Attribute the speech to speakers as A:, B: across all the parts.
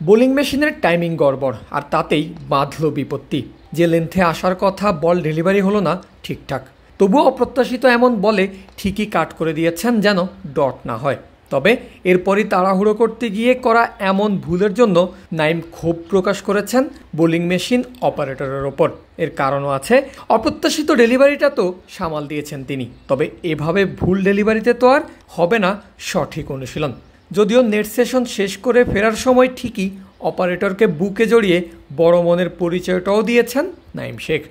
A: Bowling মেশিনের timing গড়বড়, আর তাতেই বাঁধল বিপত্তি। যে লেন্থে আসার কথা বল ডেলিভারি হলো না ঠিকঠাক, তবুও অপ্রত্যাশিত এমন বলে ঠিকই কাট করে দিয়েছেন যেন ডট না হয়। তবে এরপরই তাড়াহুড়ো করতে গিয়ে করা এমন ভুলের জন্য নাইম ক্ষোভ প্রকাশ করেছেন বোলিং মেশিন অপারেটরের ওপর। এর কারণও আছে, অপ্রত্যাশিত ডেলিভারিটা তো সামাল দিয়েছেন তিনি, তবে এভাবে ভুল ডেলিভারিতে তো আর হবে না সঠিক অনুশীলন। যদিও নেট সেশন শেষ করে ফেরার সময় ঠিকই অপারেটরকে বুকে জড়িয়ে বড় মনের পরিচয়টাও দিয়েছেন নাইম শেখ।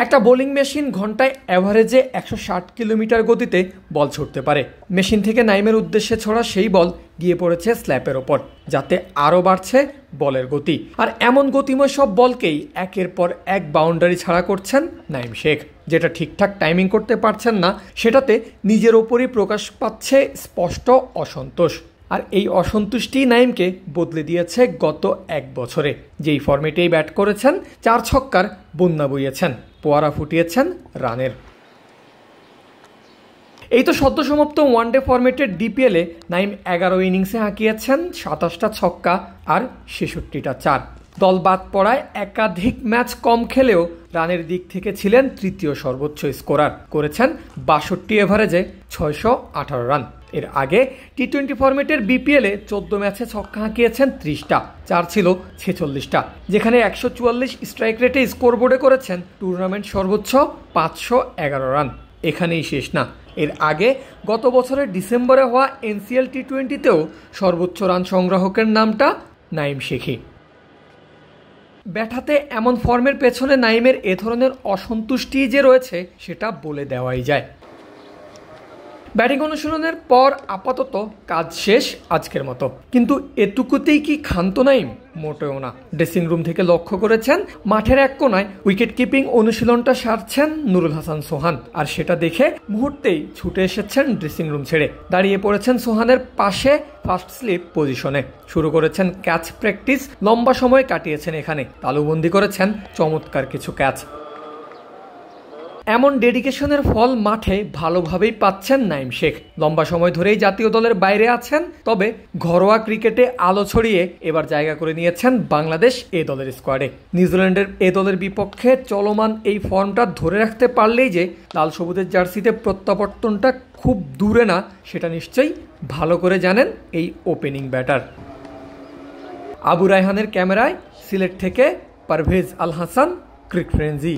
A: একটা বোলিং মেশিন ঘন্টায় অ্যাভারেজে 160 কিলোমিটার গতিতে বল ছুটতে পারে। মেশিন থেকে নাইমের উদ্দেশ্যে ছোড়া সেই বল গিয়ে পড়েছে স্ল্যাপের ওপর, যাতে আরও বাড়ছে বলের গতি। আর এমন গতিময় সব বলকেই একের পর এক বাউন্ডারি ছাড়া করছেন নাইম শেখ। যেটা ঠিকঠাক টাইমিং করতে পারছেন না, সেটাতে নিজের ওপরই প্রকাশ পাচ্ছে স্পষ্ট অসন্তোষ। আর এই অসন্তুষ্টি নাইমকে বদলে দিয়েছে গত এক বছরে। যেই ফর্মেটেই ব্যাট করেছেন, 4 ছক্কার বন্যা বইয়েছেন, পোয়ারা ফুটিয়েছেন রানের। এই তো সদ্য সমাপ্ত ওয়ানডে ফরম্যাটের ডিপিএলে নাইম 11 ইনিংসে হাঁকিয়েছেন 27টা ছক্কা আর 66টা চার। দল বাদ পড়ায় একাধিক ম্যাচ কম খেলেও রানের দিক থেকে ছিলেন তৃতীয় সর্বোচ্চ স্কোরার, করেছেন 62 এভারেজে 618 রান। এর আগে টি-20 ফরম্যাটের বিপিএলে 14 ম্যাচে ছক্কা হাঁকিয়েছেন 30টা, চার ছিল 46টা, যেখানে 144 স্ট্রাইক রেটে স্কোরবোর্ডে করেছেন টুর্নামেন্ট সর্বোচ্চ 511 রান। এখানেই শেষ না, এর আগে গত বছরের ডিসেম্বরে হওয়া এনসিএল টি-20তেও সর্বোচ্চ রান সংগ্রাহকের নামটা নাইম শেখই। ব্যাট হাতে এমন ফর্মের পেছনে নাইমের এ ধরনের অসন্তুষ্টি যে রয়েছে সেটা বলে দেওয়াই যায়। ব্যাটিং অনুশীলনের পর আপাতত কাজ শেষ আজকের মতো, কিন্তু এটুকুতেই কি ক্ষান্ত নাইম? মোটেও না। ড্রেসিং রুম থেকে লক্ষ্য করেছেন মাঠের এক কোনায় উইকেট কিপিং অনুশীলনটা সারছেন নুরুল হাসান সোহান, আর সেটা দেখে মুহূর্তেই ছুটে এসেছেন ড্রেসিং রুম ছেড়ে। দাঁড়িয়ে পড়েছেন সোহানের পাশে ফার্স্ট স্লিপ পজিশনে, শুরু করেছেন ক্যাচ প্র্যাকটিস। লম্বা সময় কাটিয়েছেন এখানে, তালুবন্দি করেছেন চমৎকার কিছু ক্যাচ। এমন ডেডিকেশনের ফল মাঠে ভালোভাবেই পাচ্ছেন নাইম শেখ। লম্বা সময় ধরেই জাতীয় দলের বাইরে আছেন, তবে ঘরোয়া ক্রিকেটে আলো ছড়িয়ে এবার জায়গা করে নিয়েছেন বাংলাদেশ এ দলের স্কোয়াডে। নিউজিল্যান্ডের এ দলের বিপক্ষে চলমান এই ফর্মটা ধরে রাখতে পারলেই যে লাল সবুজের জার্সিতে প্রত্যাবর্তনটা খুব দূরে না, সেটা নিশ্চয়ই ভালো করে জানেন এই ওপেনিং ব্যাটার। আবু রায়হানের ক্যামেরায় সিলেট থেকে পারভেজ আল হাসান, ক্রিক ফ্রেন্জি।